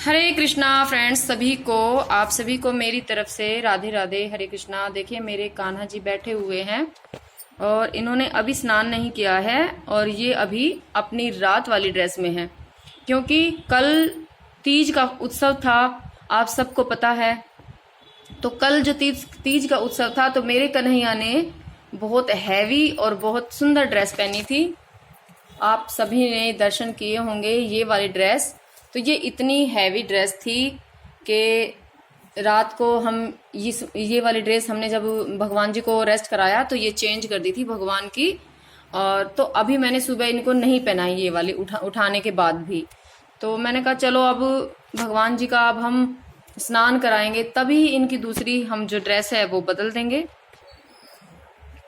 हरे Krishna friends, सभी को आप सभी को मेरी तरफ से राधे राधे। हरे कृष्णा। देखिए मेरे कान्हा जी बैठे हुए हैं और इन्होंने अभी स्नान नहीं किया है और ये अभी अपनी रात वाली ड्रेस में है, क्योंकि कल तीज का उत्सव था, आप सबको पता है। तो कल जो तीज का उत्सव था, तो मेरे कन्हैया ने बहुत हैवी और बहुत सुंदर ड्रेस पहनी थी। आप सभी ने दर्शन किए होंगे ये वाली ड्रेस। तो ये इतनी हैवी ड्रेस थी कि रात को हम ये वाली ड्रेस हमने जब भगवान जी को रेस्ट कराया तो ये चेंज कर दी थी भगवान की। और तो अभी मैंने सुबह इनको नहीं पहनाई ये वाली, उठाने के बाद भी। तो मैंने कहा चलो अब भगवान जी का अब हम स्नान कराएंगे, तभी इनकी दूसरी हम जो ड्रेस है वो बदल देंगे।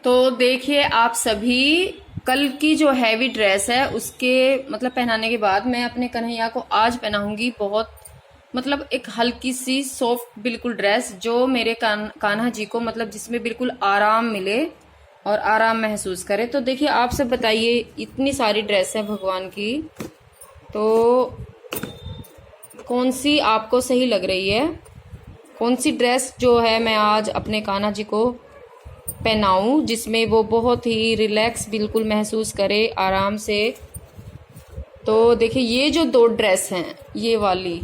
तो देखिए आप सभी, कल की जो हैवी ड्रेस है उसके मतलब पहनाने के बाद मैं अपने कन्हैया को आज पहनाऊंगी बहुत मतलब एक हल्की सी सॉफ्ट बिल्कुल ड्रेस, जो मेरे कान्हा जी को मतलब जिसमें बिल्कुल आराम मिले और आराम महसूस करे। तो देखिए आप सब बताइए, इतनी सारी ड्रेस है भगवान की, तो कौन सी आपको सही लग रही है? कौन सी ड्रेस जो है मैं आज अपने कान्हा जी को पहनाऊं जिसमें वो बहुत ही रिलैक्स बिल्कुल महसूस करे आराम से। तो देखिए ये जो दो ड्रेस हैं, ये वाली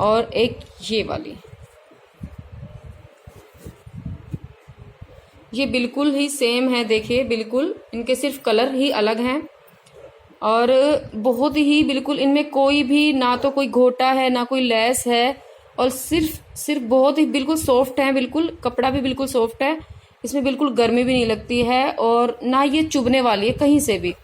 और एक ये वाली, ये बिल्कुल ही सेम है। देखिए बिल्कुल इनके सिर्फ कलर ही अलग हैं और बहुत ही बिल्कुल इनमें कोई भी ना तो कोई घोटा है ना कोई लेस है, और सिर्फ बहुत ही बिल्कुल सॉफ्ट है, बिल्कुल कपड़ा भी बिल्कुल सॉफ्ट है, इसमें बिल्कुल गर्मी भी नहीं लगती है और ना ये चुभने वाली है कहीं से भी।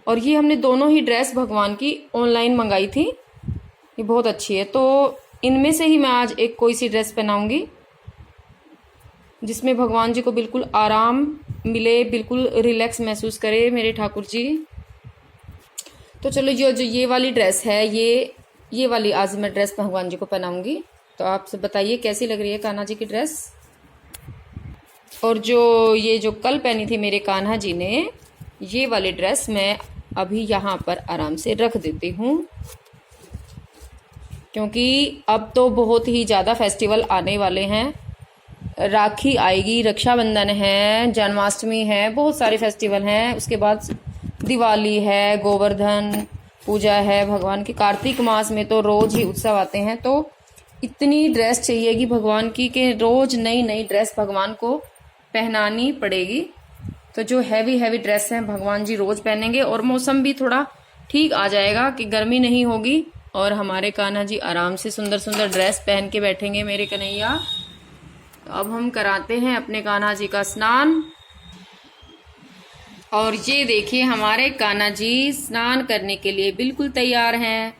और ये हमने दोनों ही ड्रेस भगवान की ऑनलाइन मंगाई थी, ये बहुत अच्छी है। तो इनमें से ही मैं आज एक कोई सी ड्रेस पहनाऊंगी जिसमें भगवान जी को बिल्कुल आराम मिले, बिल्कुल रिलैक्स महसूस करे मेरे ठाकुर जी। तो चलो जो ये वाली ड्रेस है, ये वाली आज मैं ड्रेस भगवान जी को पहनाऊंगी। तो आप सब बताइए कैसी लग रही है कान्हा जी की ड्रेस। और जो कल पहनी थी मेरे कान्हा जी ने, ये वाली ड्रेस मैं अभी यहाँ पर आराम से रख देती हूँ, क्योंकि अब तो बहुत ही ज़्यादा फेस्टिवल आने वाले हैं। राखी आएगी, रक्षाबंधन है, जन्माष्टमी है, बहुत सारे फेस्टिवल हैं। उसके बाद दिवाली है, गोवर्धन पूजा है भगवान की। कार्तिक मास में तो रोज ही उत्सव आते हैं। तो इतनी ड्रेस चाहिएगी भगवान की कि रोज नई नई ड्रेस भगवान को पहनानी पड़ेगी। तो जो हैवी ड्रेस है भगवान जी रोज पहनेंगे और मौसम भी थोड़ा ठीक आ जाएगा कि गर्मी नहीं होगी और हमारे कान्हा जी आराम से सुंदर सुंदर ड्रेस पहन के बैठेंगे मेरे कन्हैया। तो अब हम कराते हैं अपने कान्हा जी का स्नान। और ये देखिए हमारे कान्हा जी स्नान करने के लिए बिल्कुल तैयार हैं।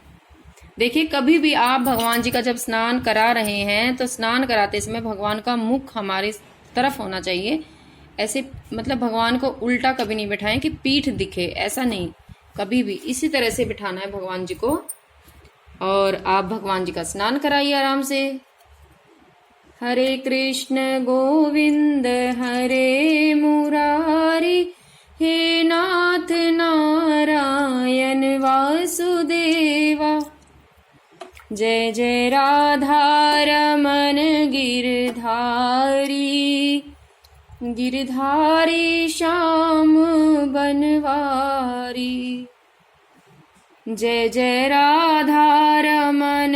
देखिए कभी भी आप भगवान जी का जब स्नान करा रहे हैं तो स्नान कराते समय भगवान का मुख हमारे तरफ होना चाहिए। ऐसे मतलब भगवान को उल्टा कभी नहीं बिठाएं कि पीठ दिखे, ऐसा नहीं, कभी भी इसी तरह से बिठाना है भगवान जी को। और आप भगवान जी का स्नान कराइए आराम से। हरे कृष्ण गोविंद हरे मुरारी, हे नाथ नारायण वासुदेवा, जय जय राधा रमन गिरधारी, गिरधारी श्याम बनवारी, जय जय राधा रमन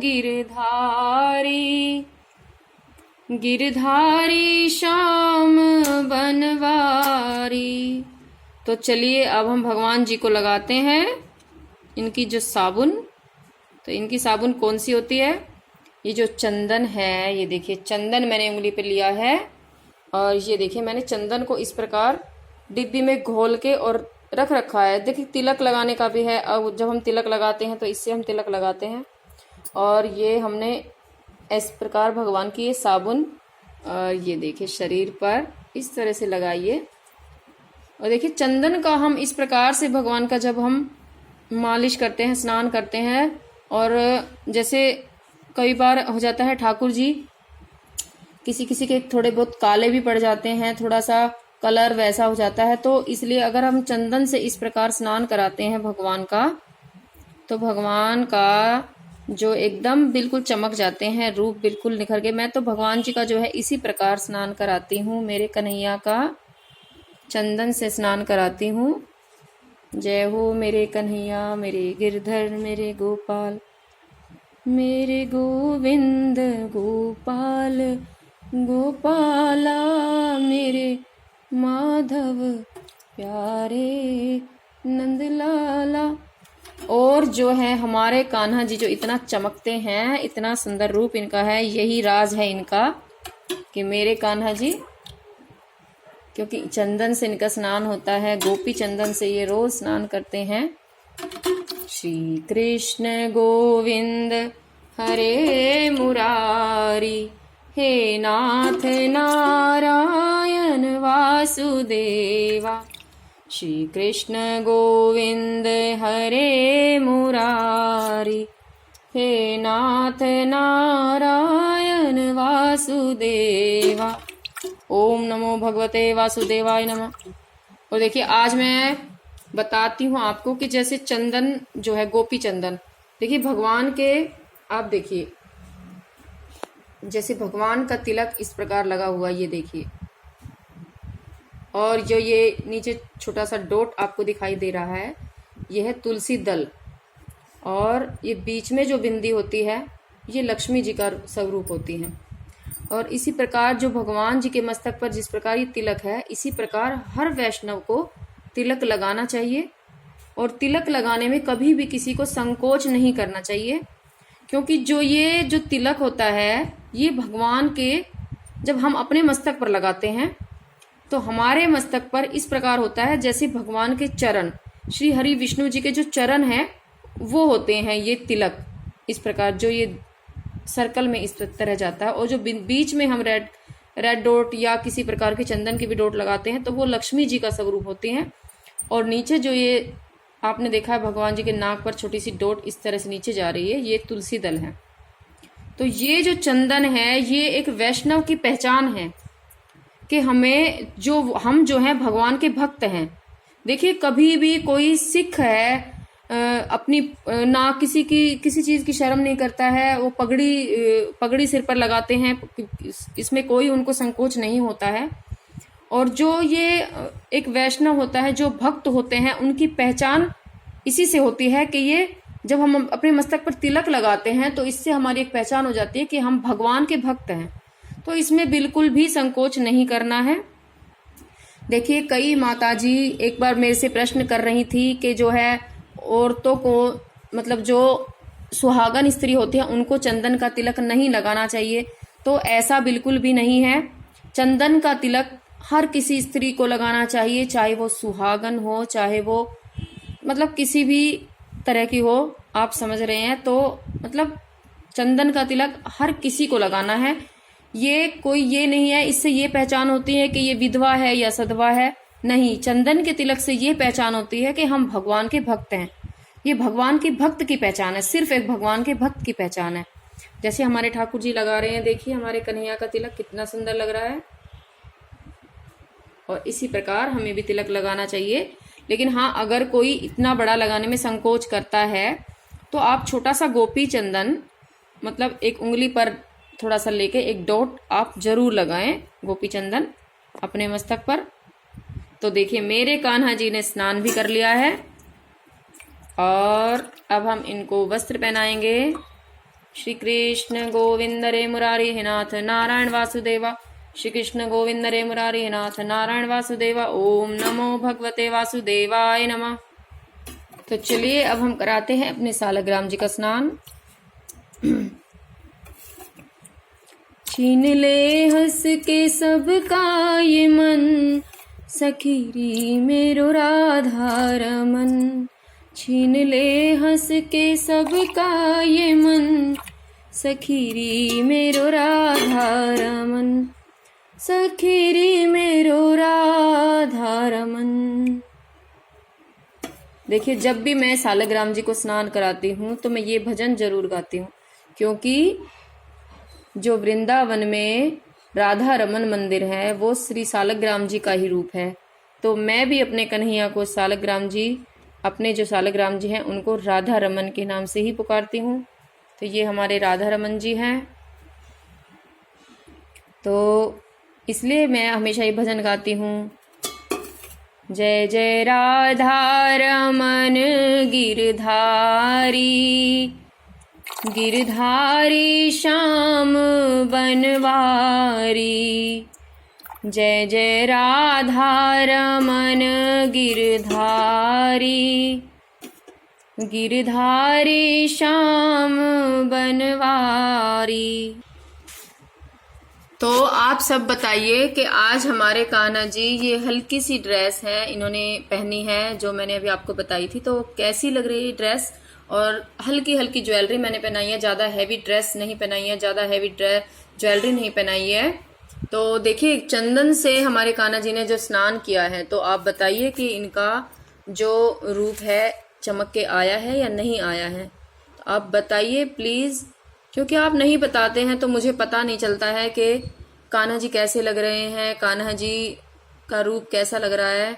गिरधारी, गिरधारी श्याम बनवारी। तो चलिए अब हम भगवान जी को लगाते हैं इनकी जो साबुन। तो इनकी साबुन कौन सी होती है? ये जो चंदन है, ये देखिए चंदन मैंने उंगली पे लिया है और ये देखिए मैंने चंदन को इस प्रकार डिब्बी में घोल के और रख रखा है। देखिए तिलक लगाने का भी है, अब जब हम तिलक लगाते हैं तो इससे हम तिलक लगाते हैं। और ये हमने इस प्रकार भगवान की ये साबुन, और ये देखिए शरीर पर इस तरह से लगाइए। और देखिए चंदन का हम इस प्रकार से भगवान का जब हम मालिश करते हैं, स्नान करते हैं, और जैसे कई बार हो जाता है ठाकुर जी किसी किसी के थोड़े बहुत काले भी पड़ जाते हैं, थोड़ा सा कलर वैसा हो जाता है, तो इसलिए अगर हम चंदन से इस प्रकार स्नान कराते हैं भगवान का तो भगवान का जो एकदम बिल्कुल चमक जाते हैं, रूप बिल्कुल निखर के। मैं तो भगवान जी का जो है इसी प्रकार स्नान कराती हूँ, मेरे कन्हैया का चंदन से स्नान कराती हूँ। जय हो मेरे कन्हैया, मेरे गिरधर, मेरे गोपाल, मेरे गोविंद गोपाल गोपाला, मेरे माधव प्यारे नंदलाला। और जो है हमारे कान्हा जी जो इतना चमकते हैं, इतना सुंदर रूप इनका है, यही राज है इनका कि मेरे कान्हा जी, क्योंकि चंदन से इनका स्नान होता है, गोपी चंदन से ये रोज स्नान करते हैं। श्री कृष्ण गोविंद हरे मुरारी, हे नाथ नारायण वासुदेवा। श्री कृष्ण गोविंद हरे मुरारी, हे नाथ नारायण वासुदेवा। ओम नमो भगवते वासुदेवाय नमः। और देखिए आज मैं बताती हूँ आपको कि जैसे चंदन जो है, गोपी चंदन, देखिए भगवान के, आप देखिए जैसे भगवान का तिलक इस प्रकार लगा हुआ, ये देखिए। और जो ये नीचे छोटा सा डॉट आपको दिखाई दे रहा है, यह है तुलसी दल। और ये बीच में जो बिंदी होती है, ये लक्ष्मी जी का स्वरूप होती है। और इसी प्रकार जो भगवान जी के मस्तक पर जिस प्रकार ये तिलक है, इसी प्रकार हर वैष्णव को तिलक लगाना चाहिए। और तिलक लगाने में कभी भी किसी को संकोच नहीं करना चाहिए, क्योंकि ये जो तिलक होता है, ये भगवान के, जब हम अपने मस्तक पर लगाते हैं तो हमारे मस्तक पर इस प्रकार होता है जैसे भगवान के चरण, श्री हरि विष्णु जी के जो चरण हैं वो होते हैं ये तिलक। इस प्रकार जो ये सर्कल में इस तरह जाता है, और जो बीच में हम रेड डॉट या किसी प्रकार के चंदन की भी डॉट लगाते हैं तो वो लक्ष्मी जी का स्वरूप होते हैं। और नीचे जो ये आपने देखा है भगवान जी के नाक पर छोटी सी डॉट इस तरह से नीचे जा रही है, ये तुलसी दल है। तो ये जो चंदन है, ये एक वैष्णव की पहचान है कि हम जो है भगवान के भक्त हैं। देखिए कभी भी कोई सिख है अपनी ना किसी चीज की शर्म नहीं करता है, वो पगड़ी सिर पर लगाते हैं, इसमें कोई उनको संकोच नहीं होता है। और जो ये एक वैष्णव होता है, जो भक्त होते हैं, उनकी पहचान इसी से होती है कि ये जब हम अपने मस्तक पर तिलक लगाते हैं तो इससे हमारी एक पहचान हो जाती है कि हम भगवान के भक्त हैं। तो इसमें बिल्कुल भी संकोच नहीं करना है। देखिए कई माताजी एक बार मेरे से प्रश्न कर रही थी कि जो है औरतों को, मतलब जो सुहागन स्त्री होती है, उनको चंदन का तिलक नहीं लगाना चाहिए। तो ऐसा बिल्कुल भी नहीं है। चंदन का तिलक हर किसी स्त्री को लगाना चाहिए, चाहे वो सुहागन हो, चाहे वो मतलब किसी भी तरह की हो, आप समझ रहे हैं। तो मतलब चंदन का तिलक हर किसी को लगाना है। ये नहीं है इससे ये पहचान होती है कि ये विधवा है या सधवा है, नहीं। चंदन के तिलक से ये पहचान होती है कि हम भगवान के भक्त हैं। ये भगवान के भक्त की पहचान है, सिर्फ एक भगवान के भक्त की पहचान है। जैसे हमारे ठाकुर जी लगा रहे हैं, देखिए हमारे कन्हैया का तिलक कितना सुंदर लग रहा है। और इसी प्रकार हमें भी तिलक लगाना चाहिए। लेकिन हाँ, अगर कोई इतना बड़ा लगाने में संकोच करता है तो आप छोटा सा गोपी चंदन, मतलब एक उंगली पर थोड़ा सा लेके एक डॉट आप जरूर लगाएं गोपी चंदन अपने मस्तक पर। तो देखिए मेरे कान्हा जी ने स्नान भी कर लिया है और अब हम इनको वस्त्र पहनाएंगे। श्री कृष्ण गोविंद रे मुरारी हे नाथ नारायण वासुदेवा। श्री कृष्ण गोविंद रे मुरारी हे नाथ नारायण वासुदेवा। ओम नमो भगवते वासुदेवाय नमः। तो चलिए अब हम कराते हैं अपने सालग्राम जी का स्नान। छीन ले हंस के सबका ये मन, सखीरी मेरो राधा रमन। छीन ले हंस के सबका ये मन, सखीरी मेरो राधा रमन। सखीरी मेरो राधा रमन। देखिए जब भी मैं सालग्राम जी को स्नान कराती हूँ तो मैं ये भजन जरूर गाती हूँ, क्योंकि जो वृंदावन में राधा रमन मंदिर है वो श्री सालग्राम जी का ही रूप है। तो मैं भी अपने कन्हैया को सालग्राम जी अपने जो सालग्राम जी हैं उनको राधा रमन के नाम से ही पुकारती हूँ। तो ये हमारे राधा रमन जी हैं, तो इसलिए मैं हमेशा ये भजन गाती हूँ। जय जय राधा रमन गिरधारी, गिरधारी श्याम बनवारी। जय जय राधा रमन गिरधारी, गिरधारी श्याम बनवारी। तो आप सब बताइए कि आज हमारे कान्हा जी ये हल्की सी ड्रेस है इन्होंने पहनी है जो मैंने अभी आपको बताई थी, तो कैसी लग रही है ड्रेस। और हल्की हल्की ज्वेलरी मैंने पहनाई है, ज़्यादा हैवी ड्रेस नहीं पहनाई है, ज़्यादा हैवी ज्वेलरी नहीं पहनाई है। तो देखिए चंदन से हमारे कान्हा जी ने जो स्नान किया है, तो आप बताइए कि इनका जो रूप है चमक के आया है या नहीं आया है। तो आप बताइए प्लीज़, क्योंकि आप नहीं बताते हैं तो मुझे पता नहीं चलता है कि कान्हा जी कैसे लग रहे हैं, कान्हा जी का रूप कैसा लग रहा है।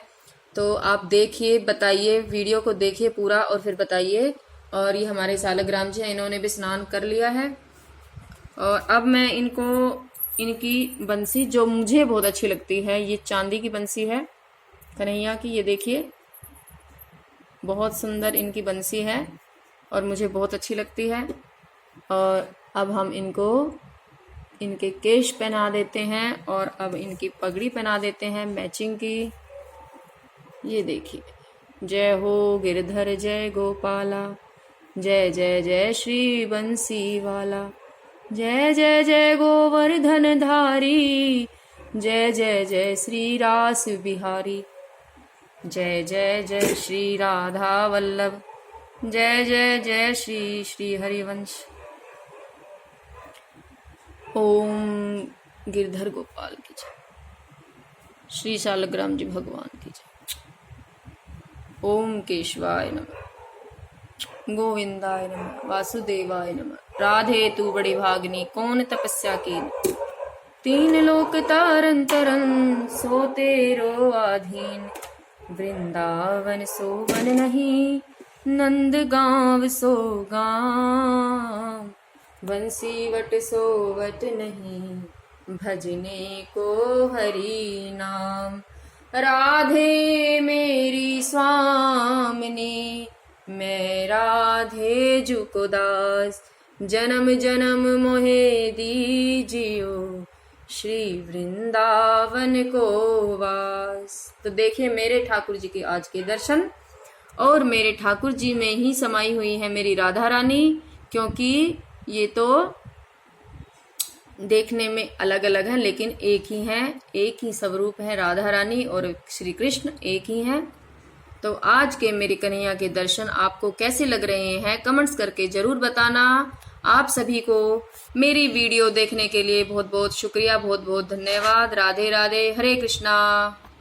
तो आप देखिए, बताइए, वीडियो को देखिए पूरा और फिर बताइए। और ये हमारे सालग्राम जी हैं, इन्होंने भी स्नान कर लिया है। और अब मैं इनको इनकी बंसी जो मुझे बहुत अच्छी लगती है, ये चांदी की बंसी है कन्हैया की, ये देखिए बहुत सुंदर इनकी बंसी है और मुझे बहुत अच्छी लगती है। और अब हम इनको इनके केश पहना देते हैं और अब इनकी पगड़ी पहना देते हैं मैचिंग की। ये देखिए, जय हो गिरधर जय गोपाला, जय जय जय श्री बंसी वाला, जय जय जय गोवर्धन धारी, जय जय जय श्री रास बिहारी, जय जय जय श्री राधा वल्लभ, जय जय जय श्री श्री हरिवंश। ओम गिरधर गोपाल की जय, श्री सालग्राम जी भगवान की जय। ओम केशवाय नमः, गोविंदाय नमः, वासुदेवाय नमः। राधे तू बड़ी भागनी कौन तपस्या की, तीन लोक तारन तरन सो तेरो आधीन। वृंदावन सोवन नहीं, नंद गांव सो गांव। बंसी वट सोवट नहीं, भजने को हरि नाम। राधे मेरी स्वामिनी, मैं राधे जुको दास। जन्म जन्म मोहे दीजियो, श्री वृंदावन को वास। तो देखिए मेरे ठाकुर जी के आज के दर्शन, और मेरे ठाकुर जी में ही समाई हुई है मेरी राधा रानी, क्योंकि ये तो देखने में अलग अलग हैं लेकिन एक ही हैं, एक ही स्वरूप है। राधा रानी और श्री कृष्ण एक ही हैं। तो आज के मेरे कन्हैया के दर्शन आपको कैसे लग रहे हैं कमेंट्स करके जरूर बताना। आप सभी को मेरी वीडियो देखने के लिए बहुत बहुत शुक्रिया, बहुत बहुत धन्यवाद। राधे राधे, हरे कृष्णा।